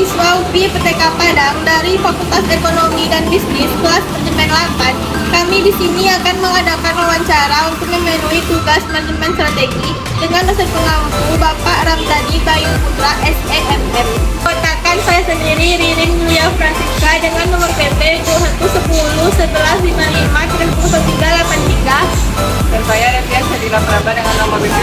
mahasiswa UPI PTK Padang dari Fakultas Ekonomi dan Bisnis kelas manajemen 8. Kami di sini akan mengadakan wawancara untuk memenuhi tugas manajemen strategi dengan dosen pengampu Bapak Ramdhani Bayu Putra SEMM. Kontakkan saya sendiri Ririn Julia Francisca dengan nomor PP 2110-1155-38383. Dan saya Revian Sadila Praba dengan nomor BP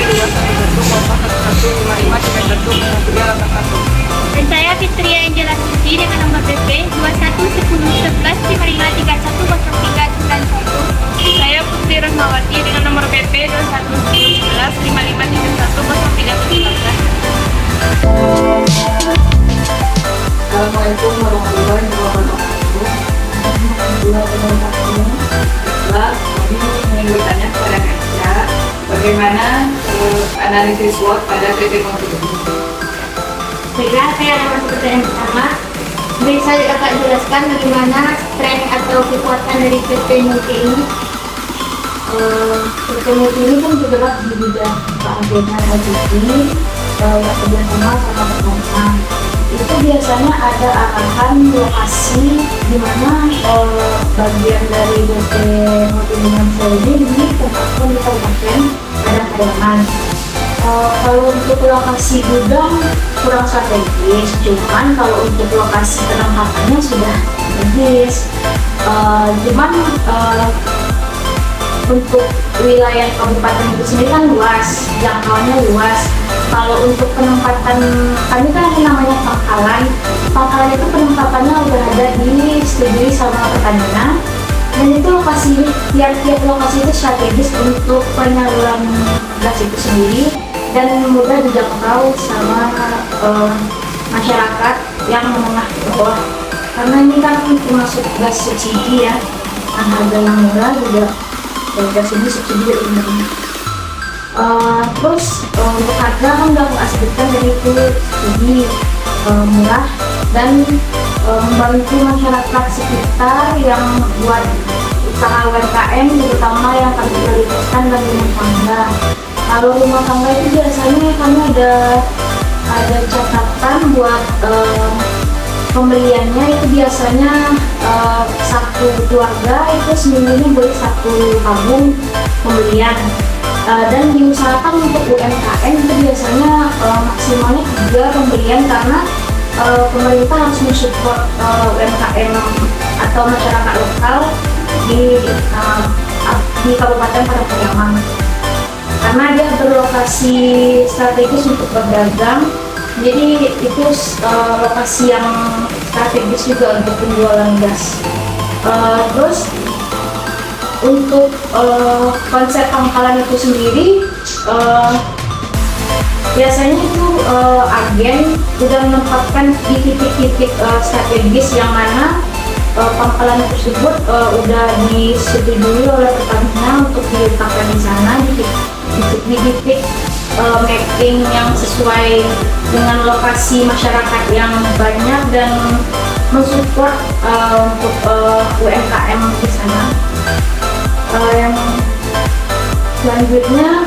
211-1155-38381. Dan saya Fitria Angela Suci dengan nomor BP 21101155310391. Saya Putri Rahmawati dengan nomor BP 2110-1155-31314. Assalamualaikum warahmatullahi wabarakatuh. Kami ingin bertanya kepada Kaca, bagaimana analisis SWOT pada PT Multi ini? Baiklah, saya akan masuk ke yang pertama. Bisa dapat jelaskan bagaimana strength atau kekuatan dari PT Multi ini? PT Multi ini kan bergerak di bidang keagenan ICT, kerjasama sama perbankan. Itu biasanya ada arahan lokasi di mana bagian dari PT Multi Indonesia ini ditempatkan di Kabupaten Padang. Kalau untuk lokasi gudang kurang strategis, cuman kalau untuk lokasi penempatannya sudah strategis. Untuk wilayah kabupaten itu sendiri kan luas, jangkauannya luas. Kalau untuk penempatan, kami kan ada namanya pangkalan. Pangkalan itu penempatannya udah ada disetujui sama Pertamina. Dan itu lokasi, tiap lokasi itu strategis untuk penyaluran gas itu sendiri dan mudah dijangkau sama masyarakat yang menengah ke bawah. Karena ini kan termasuk gas subsidi ya, harga yang murah juga. Dan gas ini subsidi dari pemerintah. Terus untuk harga kan udah aku sebutkan dari itu subsidi murah dan membantu masyarakat sekitar yang buat usaha UMKM, terutama yang kami prioritaskan dan rumah tangga. Kalau rumah tangga itu biasanya kami ada catatan buat pembeliannya itu biasanya satu keluarga itu seminggunya beli satu tabung pembelian. Dan diusahakan untuk UMKM itu biasanya maksimalnya 3 pembelian karena pemerintah harus mensupport UMKM atau masyarakat lokal di Kabupaten Padang karena dia berlokasi strategis untuk berdagang, jadi itu lokasi yang strategis juga untuk penjualan gas. Terus untuk konsep pangkalan itu sendiri biasanya itu agen sudah menempatkan di titik-titik strategis yang mana pangkalan tersebut udah disetujui oleh Pertamina untuk diletakkan di sana di titik mapping yang sesuai dengan lokasi masyarakat yang banyak dan mensupport untuk UMKM di sana. Yang selanjutnya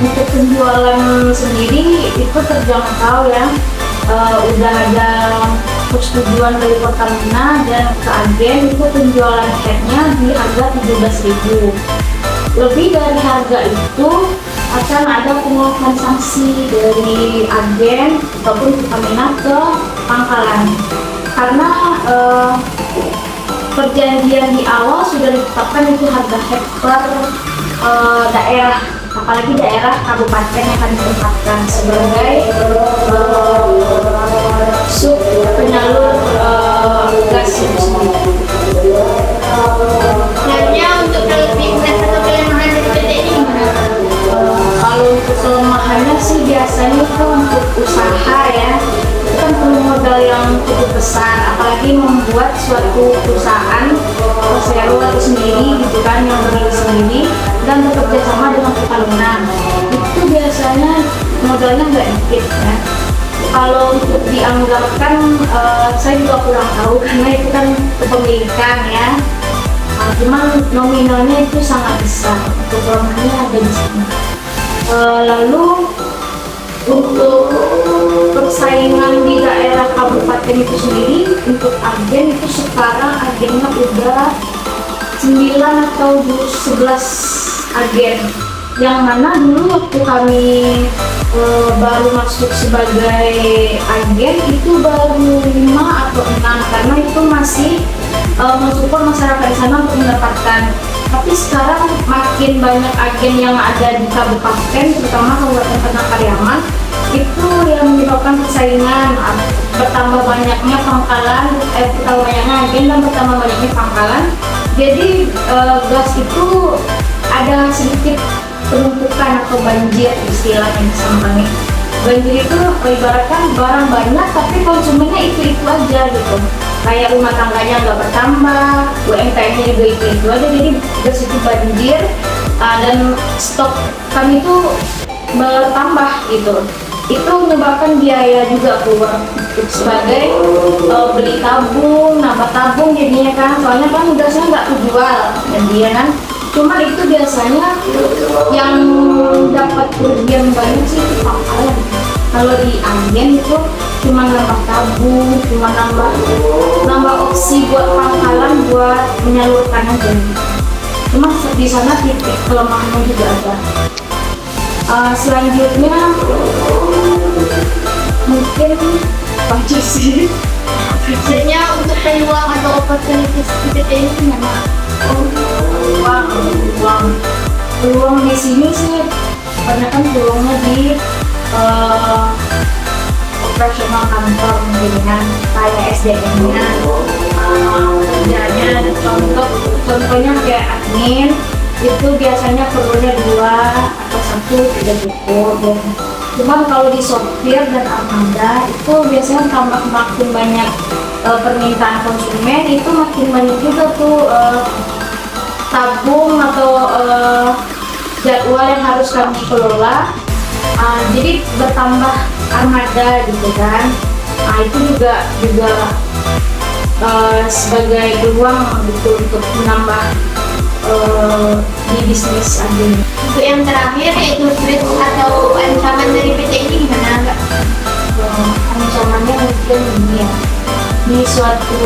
untuk penjualan sendiri itu terjangkau ya, udah ada persetujuan dari Pertamina dan ke agen itu penjualan headnya di harga 17.000. Lebih dari harga itu akan ada penguatan sanksi dari agen ataupun Pertamina ke pangkalan karena perjanjian di awal sudah ditetapkan itu harga head per daerah, apalagi daerah kabupaten yang akan ditempatkan sebagai sub penyalur gas itu sendiri. Sebenarnya untuk weakness atau kelemahan dari PT ini gimana? Kalau untuk kelemahannya sih biasanya itu untuk usaha ya, itu kan perlu modal yang cukup besar, apalagi membuat suatu perusahaan persero itu sendiri gitu kan, yang berdiri sendiri dan bekerja sama dengan Pertamina, itu biasanya modalnya nggak dikit ya. Kalau untuk dianggarkan saya juga kurang tahu karena itu kan kepemilikan ya. Cuman nominalnya itu sangat besar, untuk kelemahannya ada di sana. Lalu Untuk persaingan di daerah kabupaten itu sendiri untuk agen itu sekarang agennya udah 9 atau 11 agen, yang mana dulu waktu kami baru masuk sebagai agen itu baru 5 atau 6 karena itu masih mensupport masyarakat di sana untuk mendapatkan. Tapi sekarang makin banyak agen yang ada di kabupaten, terutama Kabupaten Padang Pariaman, itu yang menyebabkan persaingan, bertambah banyaknya pangkalan, bertambah banyaknya agen dan bertambah banyaknya pangkalan. Jadi gas itu ada sedikit penumpukan atau banjir istilahnya sama kami. Banjir itu ibaratkan barang banyak tapi konsumennya itu aja gitu. Kayak rumah tangganya nggak bertambah, UMKM-nya juga itu aja, jadi bersitu banjir dan stok kami itu bertambah gitu. Itu menyebabkan biaya juga keluar sebagai beli tabung, nambah tabung jadinya kan, soalnya kan gasnya nggak kejual dan dia kan. Cuman itu biasanya yang dapat kerugian banyak sih itu pangkalan. Kalau di agen itu cuma nambah tabung, cuma nambah opsi buat pangkalan buat menyalurkan aja. Cuma di sana titik kelemahannya juga ada. Selanjutnya mungkin banyak sih. Sebenarnya untuk peluang atau opportunities PTT ini gimana? Peluang di sini sih kebanyakan peluangnya di operasional kantor, mungkin kan kayak SDM-nya, kerjanya. Contohnya kayak admin itu biasanya perlunya 2 atau 1 tidak cukup. Cuman kalau di sopir dan armada itu biasanya makin banyak permintaan konsumen, itu makin banyak juga tuh tabung atau jadwal yang harus kami kelola. Jadi bertambah armada gitu kan. Itu juga sebagai peluang gitu untuk menambah di bisnis agen. Untuk yang terakhir yaitu threat atau ancaman dari PT ini gimana Kak? Ancamannya mungkin ini ya, di suatu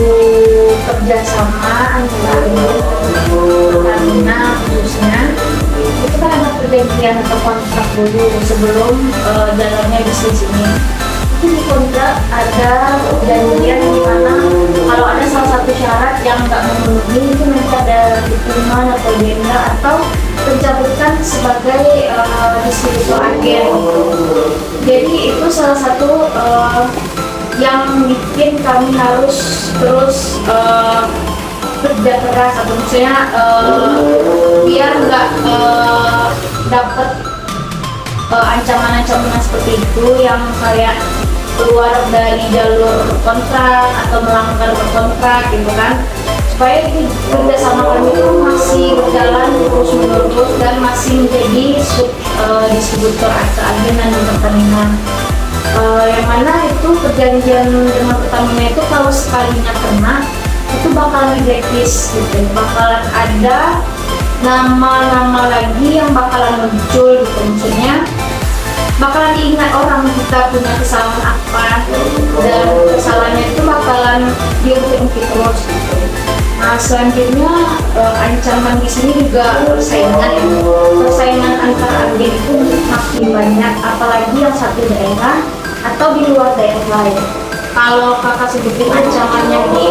kerjasama antara Pertamina khususnya itu kan ada perjanjian atau kontrak dulu sebelum jalannya bisnis ini. Itu di kontrak ada perjanjian di mana kalau ada salah satu syarat yang nggak memenuhi itu nanti ada hukuman atau denda atau pencabutan sebagai distributor agen. Jadi itu salah satu yang bikin kami harus terus kerja keras, atau maksudnya biar nggak dapat ancaman-ancaman seperti itu yang kayak keluar dari jalur kontrak atau melanggar kontrak gitu kan, supaya kerjasama kami itu masih berjalan terus menerus dan masih menjadi distributor atau agen dan Pertamina. Yang mana itu perjanjian dengan Pertamina itu kalau sekalinya kena itu bakalan di blacklist gitu, bakalan ada nama-nama lagi yang bakalan muncul gitu, maksudnya bakalan diingat orang kita punya kesalahan apa dan kesalahannya itu bakalan diungkit-ungkit terus gitu. Nah selanjutnya ancaman di sini juga persaingan antar agen itu makin banyak, apalagi yang satu daerah atau di luar daerah lain. Kalau kakak sebutin ancamannya di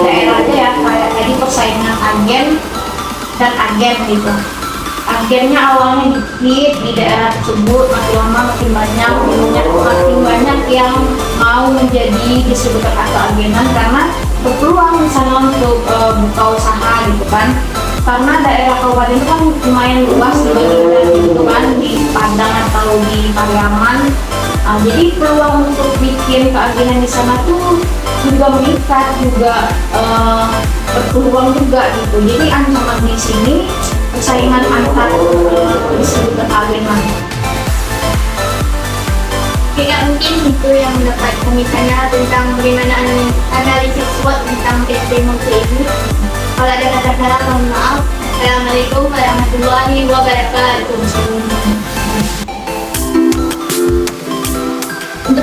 daerahnya ya, kayak tadi persaingan agen dan agen gitu. Agennya awalnya dikit di daerah tersebut, makin lama makin banyak yang mau menjadi distributor atau agenan karena berpeluang misalnya untuk buka usaha gitu kan. Karena daerah kabupaten itu kan lumayan luas dibandingkan gitu kan di Padang atau di Pariaman. Jadi peluang untuk bikin keagenan di sana tuh juga meningkat, juga berpeluang juga gitu. Jadi ancaman di sini persaingan antar distributor agenan. Ya mungkin itu yang mendapat kami tanya tentang bagaimana analisis SWOT tentang PT Multi ini. Kalau ada kata-kata mohon maaf. Assalamualaikum warahmatullahi wabarakatuh.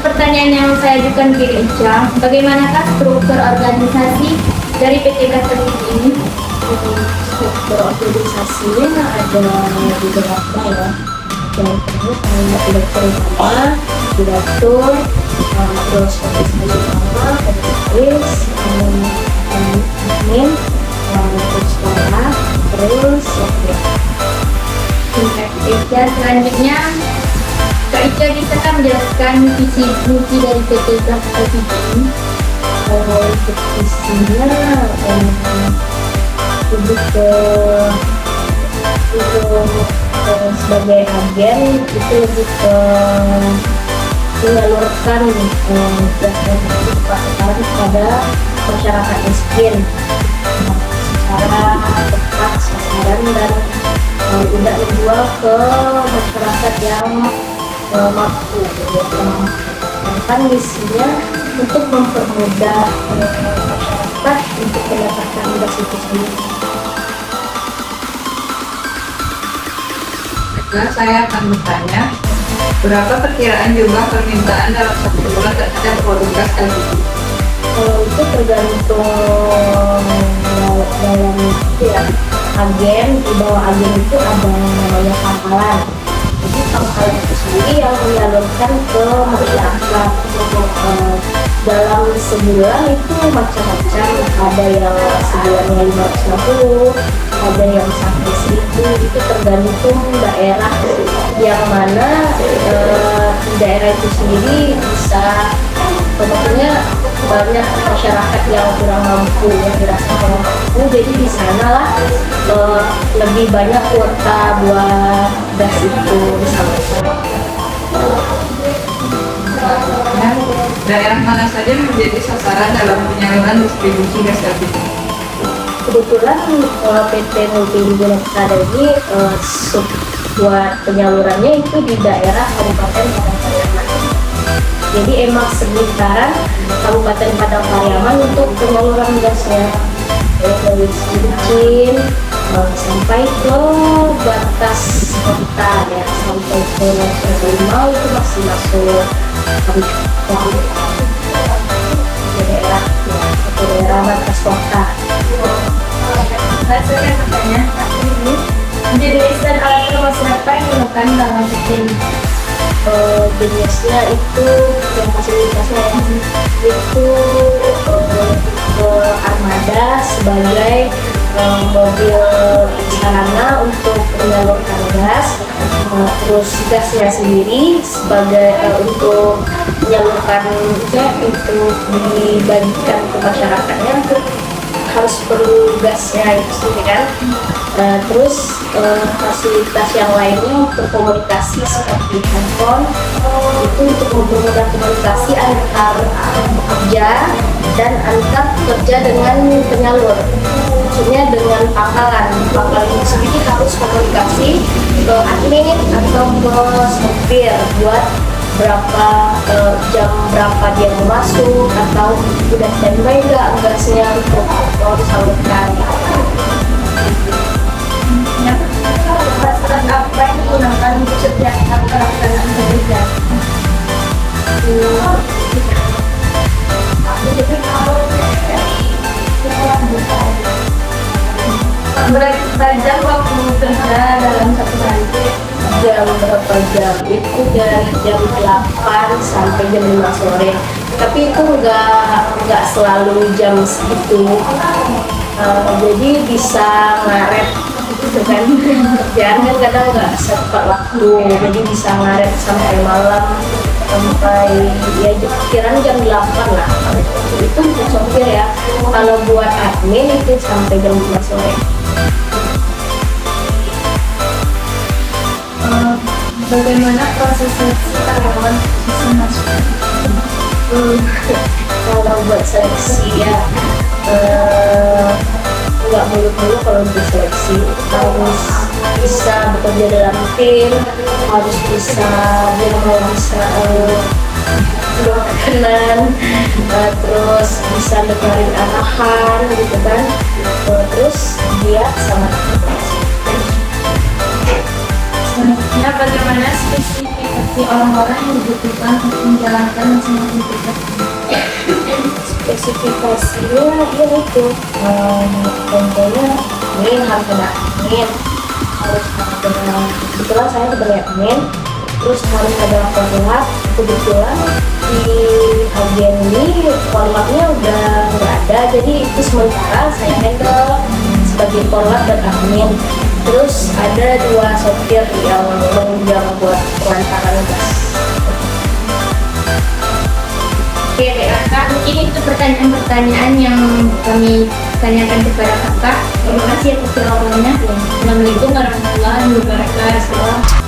pertanyaan yang saya ajukan ke Ica, bagaimanakah struktur organisasi dari PT Blaster ini? Struktur organisasinya ada beberapa ya. Yang pertama direktur utama, direktur, terus komisaris utama, komisaris, admin, terus sekolah, terus Ica, selanjutnya Kak Ica bisa kan menjelaskan visi misi dari PT Blaster ini? kalau untuk isinya lebih ke sebagai agen itu lebih ke menyalurkan jasa sekarang kepada masyarakat miskin secara tepat sasaran dan tidak menjual ke masyarakat yang mampu kan misinya untuk mempermudah masyarakat untuk mendapatkan gas itu sendiri. Nah, saya akan bertanya, berapa perkiraan jumlah permintaan dalam 1 bulan terhadap produk gas LPG? Kalau itu tergantung dalam itu ya, agen, di bawah agen itu ada namanya pangkalan. Jadi pangkalan itu sendiri yang menyalurkan ke masyarakat. Dalam sebulan itu macam-macam, ada yang sebulannya 550, ada yang sampai 1000, itu tergantung daerah yang mana daerah itu sendiri bisa pokoknya banyak masyarakat yang kurang mampu, yang dirasa kurang mampu, jadi di sana lah lebih banyak kuota buat gas itu disalurkan. Dan daerah mana saja menjadi sasaran dalam penyaluran distribusi gas LPG? Kebetulan PT Multi Negara ini buat penyalurannya itu di daerah Kabupaten Padang Pariaman. Jadi emang sekitaran Kabupaten Padang Pariaman untuk penyaluran gasnya dari Cincin sampai ke batas kota ya, sampai ke Limau itu masih masuk daerah ya, daerah batas kota. Saya akan bertanya, menjadi lisan alat promosi apa yang dilakukan dalam PT ini? Jenisnya itu yang fasilitasnya itu ke armada sebagai mobil sarana untuk menyalurkan gas, terus gasnya sendiri sebagai untuk menyalurkannya untuk dibagikan ke masyarakatnya untuk harus perlu gasnya itu sendiri kan. Terus fasilitas yang lainnya untuk komunikasi seperti handphone itu untuk mempermudah komunikasi antar pekerja dan antar pekerja dengan penyalur, maksudnya dengan pangkalan itu sendiri harus komunikasi ke admin atau ke sopir buat berapa jam berapa dia mau masuk atau udah standby nggak gasnya untuk disalurkan. Fasilitas apa yang digunakan untuk setiap pelaksanaan berbeda? Berapa jam waktu kerja dalam satu hari? Jam berapa jam? Itu dari jam 8 sampai jam 5 sore. Tapi itu nggak selalu jam segitu. Jadi bisa ngaret gitu kan. Kerjaan kan kadang nggak tepat waktu. Jadi bisa ngaret sampai malam, sampai ya kiraan jam 8 lah. Itu untuk sopir ya. Kalau buat admin itu sampai jam 5 sore. Bagaimana proses seleksi karyawan bisa masuk? Kalau buat seleksi ya nggak muluk-muluk. Kalau untuk seleksi harus bisa bekerja dalam tim, harus bisa berkenan, terus bisa dengerin arahan gitu kan, terus dia sangat Selanjutnya, bagaimana spesifikasi seperti orang-orang yang dibutuhkan untuk menjalankan masing-masing tugas. Spesifikasinya ya itu contohnya admin harus ada admin, harus ada, kebetulan saya sebagai admin, terus harus ada format. Kebetulan di bagian ini formatnya udah nggak ada, jadi itu sementara saya handle sebagai format dan admin. Terus ada 2 sopir yang menunjang buat pelantaran gas. Oke, Kak, mungkin itu pertanyaan-pertanyaan yang kami tanyakan kepada Kakak. Terima kasih atas jawabannya. Assalamualaikum warahmatullahi wabarakatuh.